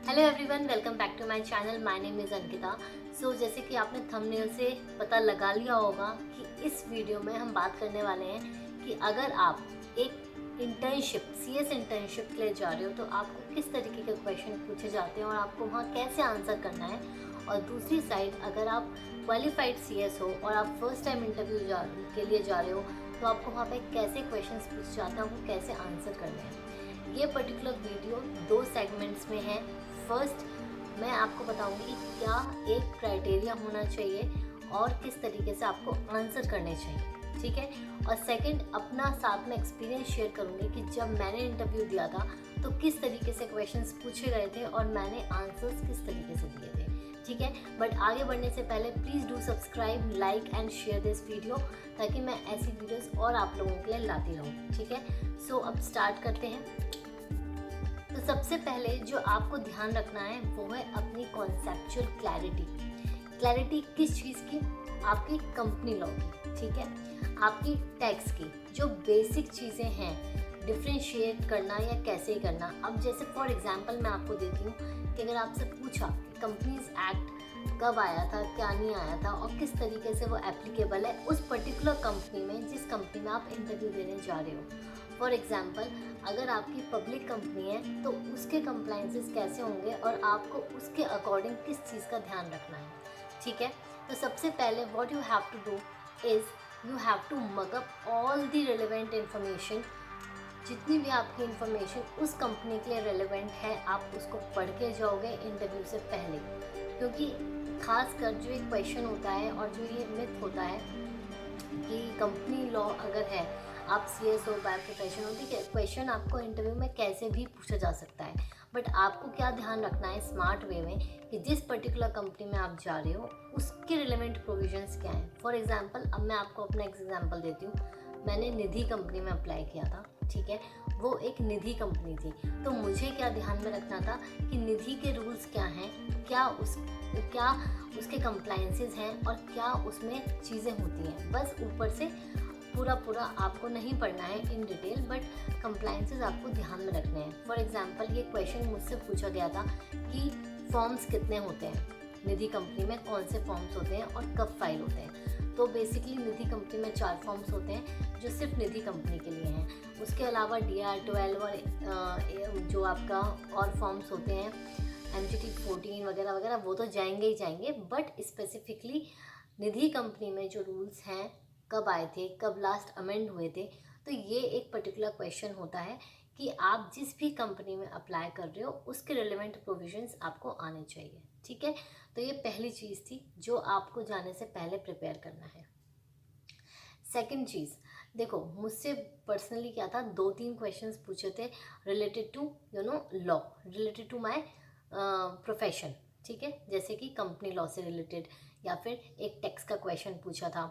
Hello everyone, welcome back to my channel. My name is Ankita. So जैसे कि आपने thumbnail से पता लगा लिया होगा कि इस वीडियो में हम बात करने वाले हैं कि अगर आप एक इंटर्नशिप सीएस इंटर्नशिप के लिए जा रहे हो तो आपको किस तरीके के क्वेश्चन पूछे जाते हैं और आपको वहाँ कैसे आंसर करना है। और दूसरी साइड, अगर आप क्वालिफाइड सीएस हो और आप फर्स्ट टाइम इंटरव्यू के लिए जा रहे हो तो आपको वहाँ पे कैसे क्वेश्चन पूछे जाते हैं, वो कैसे आंसर करने हैं। ये पर्टिकुलर वीडियो दो सेगमेंट्स में है। फर्स्ट, मैं आपको बताऊंगी क्या एक क्राइटेरिया होना चाहिए और किस तरीके से आपको आंसर करने चाहिए, ठीक है। और सेकंड, अपना साथ में एक्सपीरियंस शेयर करूंगी कि जब मैंने इंटरव्यू दिया था तो किस तरीके से क्वेश्चंस पूछे गए थे और मैंने आंसर्स किस तरीके से दिए थे, ठीक है। बट आगे बढ़ने से पहले please do subscribe, like and share this video ताकि मैं ऐसी वीडियोस और आप लोगों के लिए लाती रहूँ, ठीक है। सो अब स्टार्ट करते हैं। तो सबसे पहले जो आपको ध्यान रखना है वो है अपनी कॉन्सेप्चुअल क्लैरिटी किस चीज़ की? आपकी कंपनी लॉ की, ठीक है, आपकी टैक्स की। जो बेसिक चीज़ें हैं, डिफ्रेंशिएट करना या कैसे करना। अब जैसे फॉर एग्जांपल मैं आपको देती हूँ कि अगर आपसे पूछा कि कंपनीज एक्ट कब आया था, क्या नहीं आया था और किस तरीके से वो एप्लीकेबल है उस पर्टिकुलर कंपनी में, जिस कंपनी में आप इंटरव्यू देने जा रहे हो। फॉर एग्जांपल, अगर आपकी पब्लिक कंपनी है तो उसके कंप्लाइंसेस कैसे होंगे और आपको उसके अकॉर्डिंग किस चीज़ का ध्यान रखना है, ठीक है। तो सबसे पहले what you have to do is you have to mug up all the relevant information. जितनी भी आपकी इन्फॉर्मेशन उस कंपनी के लिए रेलेवेंट है आप उसको पढ़ के जाओगे इंटरव्यू से पहले। क्योंकि खासकर जो एक क्वेश्चन होता है और जो ये मिथ होता है कि कंपनी लॉ अगर है, आप सीएस हो बाय प्रोफेशन हो, ठीक है, क्वेश्चन आपको इंटरव्यू में कैसे भी पूछा जा सकता है। बट आपको क्या ध्यान रखना है स्मार्ट वे में कि जिस पर्टिकुलर कंपनी में आप जा रहे हो उसके रिलेवेंट प्रोविजंस क्या हैं। फॉर एग्जांपल, अब मैं आपको अपना एग्जांपल देती हूँ। मैंने निधि कंपनी में अप्लाई किया था, ठीक है। वो एक निधि कंपनी थी, तो मुझे क्या ध्यान में रखना था कि निधि के रूल्स क्या हैं, क्या उसके कंप्लायंसेस हैं और क्या उसमें चीज़ें होती हैं। बस ऊपर से पूरा आपको नहीं पढ़ना है इन डिटेल, बट कंप्लायंसेस आपको ध्यान में रखने हैं। फॉर एग्जांपल, ये क्वेश्चन मुझसे पूछा गया था कि फॉर्म्स कितने होते हैं निधि कंपनी में, कौन से फॉर्म्स होते हैं और कब फाइल होते हैं। तो बेसिकली निधि कंपनी में 4 फॉर्म्स होते हैं जो सिर्फ निधि कंपनी के लिए हैं। उसके अलावा DR12 और जो आपका और फॉर्म्स होते हैं MGT 14 वगैरह वगैरह, वो तो जाएंगे ही जाएंगे। बट स्पेसिफिकली निधि कंपनी में जो रूल्स हैं, कब आए थे, कब लास्ट अमेंड हुए थे, तो ये एक पर्टिकुलर क्वेश्चन होता है कि आप जिस भी कंपनी में अप्लाई कर रहे हो उसके रिलेवेंट प्रोविजंस आपको आने चाहिए, ठीक है। तो ये पहली चीज़ थी जो आपको जाने से पहले प्रिपेयर करना है। सेकंड चीज़, देखो मुझसे पर्सनली क्या था, 2-3 क्वेश्चंस पूछे थे related to law, related to my profession, ठीक है। जैसे कि कंपनी लॉ से रिलेटेड या फिर एक टैक्स का क्वेश्चन पूछा था।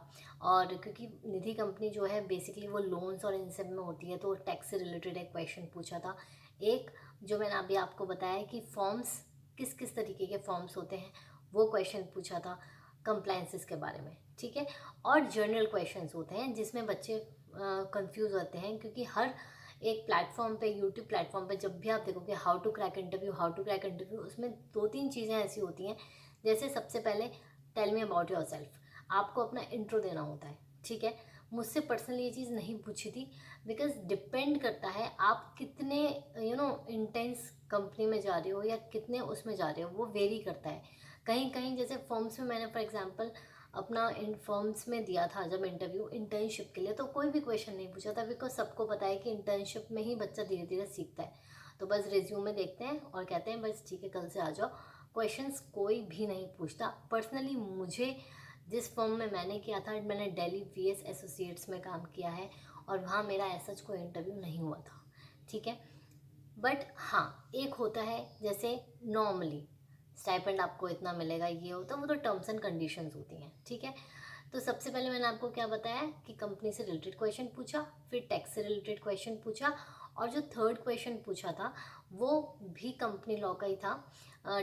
और क्योंकि निधि कंपनी जो है बेसिकली वो लोन्स और इन सब में होती है, तो टैक्स से रिलेटेड एक क्वेश्चन पूछा था। एक जो मैंने अभी आपको बताया कि फॉर्म्स किस किस तरीके के फॉर्म्स होते हैं, वो क्वेश्चन पूछा था कंप्लायंसेस के बारे में, ठीक है। और जनरल क्वेश्चंस होते हैं जिसमें बच्चे कंफ्यूज होते हैं, क्योंकि हर एक प्लेटफॉर्म पे, यूट्यूब प्लेटफॉर्म पे जब भी आप देखोगे हाउ टू क्रैक इंटरव्यू, उसमें 2-3 चीज़ें ऐसी होती हैं। जैसे सबसे पहले, tell me about your self, आपको अपना इंट्रो देना होता है, ठीक है। मुझसे पर्सनली ये चीज़ नहीं पूछी थी, बिकॉज डिपेंड करता है आप कितने इंटेंस कंपनी में जा रहे हो या कितने उसमें जा रहे हो, वो वेरी करता है। कहीं कहीं जैसे फॉर्म्स में मैंने फॉर एग्जांपल अपना इन फॉर्म्स में दिया था जब इंटरव्यू इंटर्नशिप के लिए, तो कोई भी क्वेश्चन नहीं पूछा था, बिकॉज सबको पता है कि इंटर्नशिप में ही बच्चा धीरे धीरे सीखता है। तो बस रिज्यूमे देखते हैं और कहते हैं बस ठीक है कल से आ जाओ। क्वेश्चंस कोई भी नहीं पूछता। पर्सनली मुझे जिस फॉर्म में मैंने किया था, मैंने दिल्ली VS एसोसिएट्स में काम किया है और वहाँ मेरा ऐसा कोई इंटरव्यू नहीं हुआ था, ठीक है। बट हाँ, एक होता है जैसे नॉर्मली स्टाइपेंड आपको इतना मिलेगा, ये होता है, वो तो टर्म्स एंड कंडीशंस होती हैं, ठीक है। तो सबसे पहले मैंने आपको क्या बताया कि कंपनी से रिलेटेड क्वेश्चन पूछा, फिर टैक्स से रिलेटेड क्वेश्चन पूछा, और जो थर्ड क्वेश्चन पूछा था वो भी कंपनी लॉ का ही था।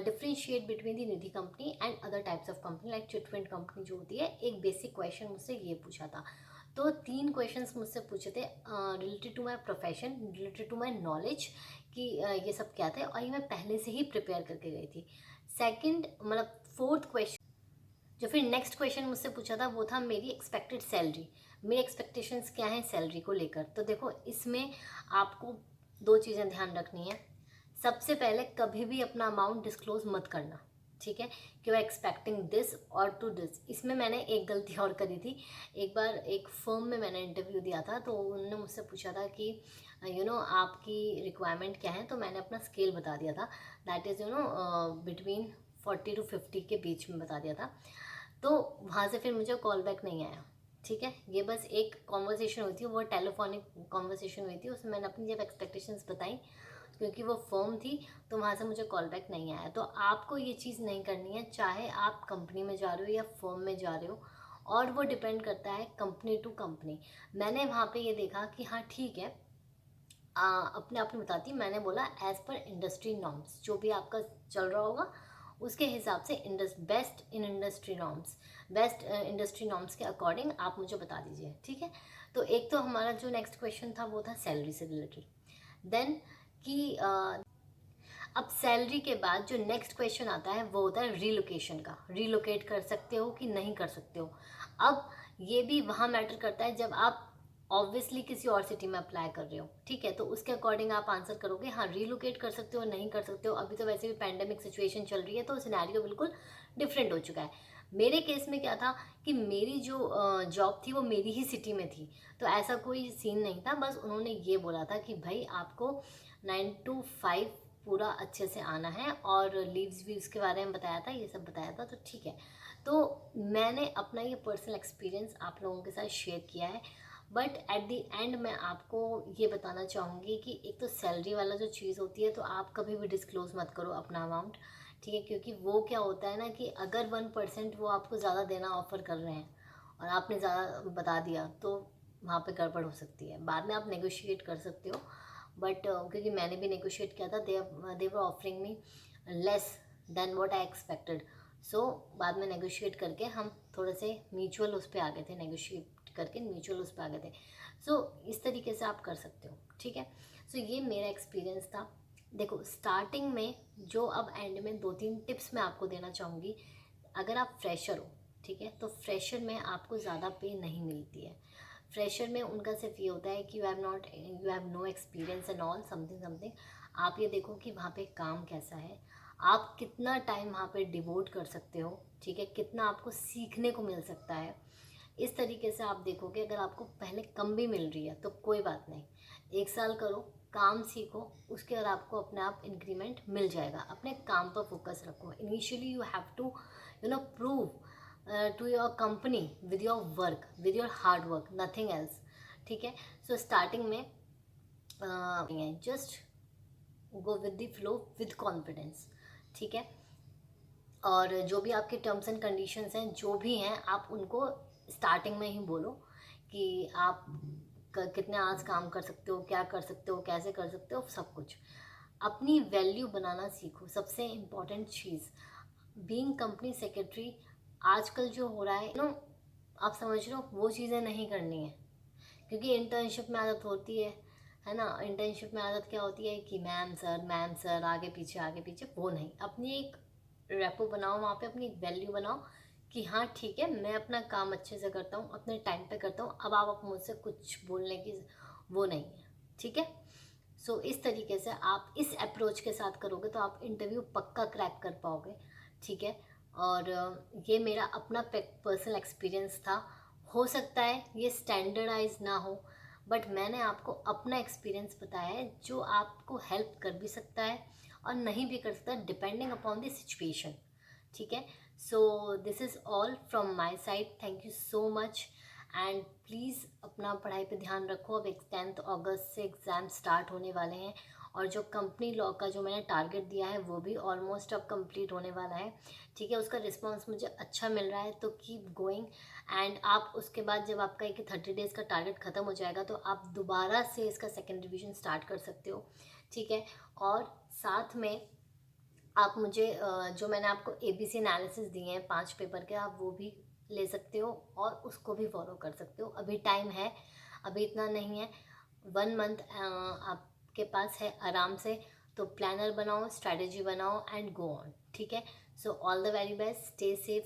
Differentiate between the Nidhi company and other types of company like chit fund company जो होती है। एक बेसिक क्वेश्चन मुझसे ये पूछा था। तो 3 क्वेश्चंस मुझसे पूछे थे related to my profession, related to my knowledge, कि ये सब क्या थे, और ये मैं पहले से ही प्रिपेयर करके गई थी। सेकंड मतलब फोर्थ क्वेश्चन, जो फिर नेक्स्ट क्वेश्चन मुझसे पूछा था वो था मेरी एक्सपेक्टेड सैलरी, मेरी एक्सपेक्टेशंस क्या हैं सैलरी को लेकर। तो देखो इसमें आपको 2 चीज़ें ध्यान रखनी है। सबसे पहले कभी भी अपना अमाउंट डिस्क्लोज मत करना, ठीक है, कि वो एक्सपेक्टिंग दिस और टू दिस। इसमें मैंने एक गलती और करी थी। एक बार एक फर्म में मैंने इंटरव्यू दिया था, तो उन्होंने मुझसे पूछा था कि आपकी रिक्वायरमेंट क्या है, तो मैंने अपना स्केल बता दिया था, दैट इज़ बिटवीन 40 to 50 के बीच में बता दिया था। तो वहाँ से फिर मुझे कॉल बैक नहीं आया, ठीक है। ये बस एक कॉन्वर्सेशन हुई थी, वो टेलीफोनिक कॉन्वर्सेशन हुई थी, उसमें मैंने अपनी जब एक्सपेक्टेशंस बताई, क्योंकि वो फर्म थी, तो वहाँ से मुझे कॉल बैक नहीं आया। तो आपको ये चीज़ नहीं करनी है, चाहे आप कंपनी में जा रहे हो या फर्म में जा रहे हो, और वो डिपेंड करता है कंपनी टू कंपनी। मैंने वहाँ पे ये देखा कि हाँ ठीक है, अपने आप में बताती, मैंने बोला एज़ पर इंडस्ट्री नॉर्म्स, जो भी आपका चल रहा होगा उसके हिसाब से best in industry norms, best industry norms के अकॉर्डिंग आप मुझे बता दीजिए, ठीक है। तो एक तो हमारा जो नेक्स्ट क्वेश्चन था वो था सैलरी से रिलेटेड। देन कि अब सैलरी के बाद जो नेक्स्ट क्वेश्चन आता है वो होता है रीलोकेशन का, रीलोकेट कर सकते हो कि नहीं कर सकते हो। अब ये भी वहाँ मैटर करता है जब आप ऑब्वियसली किसी और सिटी में अप्लाई कर रहे हो, ठीक है, तो उसके अकॉर्डिंग आप आंसर करोगे हाँ रीलोकेट कर सकते हो नहीं कर सकते हो। अभी तो वैसे भी पैंडेमिक सिचुएशन चल रही है, तो सिनेरियो बिल्कुल डिफरेंट हो चुका है। मेरे केस में क्या था कि मेरी जो जॉब थी वो मेरी ही सिटी में थी, तो ऐसा कोई सीन नहीं था। बस उन्होंने ये बोला था कि भाई आपको 9 to 5 पूरा अच्छे से आना है, और लीव्स वीव्स के बारे में बताया था, ये सब बताया था, तो ठीक है। तो मैंने अपना ये पर्सनल एक्सपीरियंस आप लोगों के साथ शेयर किया है। बट एट द एंड मैं आपको ये बताना चाहूँगी कि एक तो सैलरी वाला जो चीज़ होती है, तो आप कभी भी डिस्क्लोज़ मत करो अपना अमाउंट, ठीक है, क्योंकि वो क्या होता है ना कि अगर 1% वो आपको ज़्यादा देना ऑफ़र कर रहे हैं और आपने ज़्यादा बता दिया, तो वहाँ पे गड़बड़ हो सकती है। बाद में आप नेगोशिएट कर सकते हो, बट क्योंकि मैंने भी नेगोशिएट किया था, they were offering me less than what I expected. So बाद में नेगोशिएट करके हम थोड़े से म्यूचुअल उस पर आ गए थे, नेगोशिएट करके म्यूचुअल उस पर आ गए थे। सो इस तरीके से आप कर सकते हो, ठीक है। सो ये मेरा एक्सपीरियंस था। देखो स्टार्टिंग में जो, अब एंड में 2-3 टिप्स मैं आपको देना चाहूँगी। अगर आप फ्रेशर हो, ठीक है, तो फ्रेशर में आपको ज़्यादा पे नहीं मिलती है। फ्रेशर में उनका सिर्फ ये होता है कि you have no experience and all something something. आप ये देखो कि वहाँ पे काम कैसा है, आप कितना टाइम वहाँ पे डिवोट कर सकते हो, ठीक है, कितना आपको सीखने को मिल सकता है। इस तरीके से आप देखोगे। अगर आपको पहले कम भी मिल रही है तो कोई बात नहीं, 1 साल करो, काम सीखो, उसके बाद आपको अपने आप इंक्रीमेंट मिल जाएगा। अपने काम पर फोकस रखो। Initially you have to prove to your company with your work, with your hard work, nothing else, ठीक है। सो स्टार्टिंग में just go with the flow with confidence, ठीक है। और जो भी आपके टर्म्स एंड कंडीशंस हैं जो भी हैं, आप उनको स्टार्टिंग में ही बोलो कि आप कितने आवर्स काम कर सकते हो, क्या कर सकते हो, कैसे कर सकते हो, सब कुछ। अपनी वैल्यू बनाना सीखो, सबसे इम्पॉर्टेंट चीज़। बीइंग कंपनी सेक्रेटरी आजकल जो हो रहा है आप समझ रहे हो, वो चीज़ें नहीं करनी है। क्योंकि इंटर्नशिप में आदत होती है ना। इंटर्नशिप में आदत क्या होती है कि मैम सर आगे पीछे, वो नहीं। अपनी एक रेपो बनाओ, वहाँ पे अपनी एक वैल्यू बनाओ कि हाँ ठीक है, मैं अपना काम अच्छे से करता हूँ, अपने टाइम पे करता हूँ, अब आप मुझसे कुछ बोलने की वो नहीं है, ठीक है। सो इस तरीके से आप इस अप्रोच के साथ करोगे तो आप इंटरव्यू पक्का क्रैक कर पाओगे, ठीक है। और ये मेरा अपना पर्सनल एक्सपीरियंस था। हो सकता है ये स्टैंडर्डाइज ना हो, बट मैंने आपको अपना एक्सपीरियंस बताया है जो आपको हेल्प कर भी सकता है और नहीं भी कर सकता, डिपेंडिंग अपॉन द सिचुएशन, ठीक है। So this is all from my side. Thank you so much, and please अपना पढ़ाई पे ध्यान रखो। अब 10 अगस्त से एग्ज़ाम स्टार्ट होने वाले हैं, और जो कंपनी लॉ का जो मैंने टारगेट दिया है वो भी ऑलमोस्ट अब कंप्लीट होने वाला है, ठीक है। उसका रिस्पांस मुझे अच्छा मिल रहा है, तो कीप गोइंग। एंड आप उसके बाद जब आपका एक 30 डेज़ का टारगेट ख़त्म हो जाएगा, तो आप दोबारा से इसका सेकेंड रिविजन स्टार्ट कर सकते हो, ठीक है। और साथ में आप मुझे जो मैंने आपको ABC एनालिसिस दिए हैं 5 पेपर के, आप वो भी ले सकते हो और उसको भी फॉलो कर सकते हो। अभी टाइम है, अभी इतना नहीं है, 1 मंथ आपके पास है आराम से। तो प्लानर बनाओ, स्ट्रैटेजी बनाओ एंड गो ऑन। ठीक है, so all the very best, stay safe.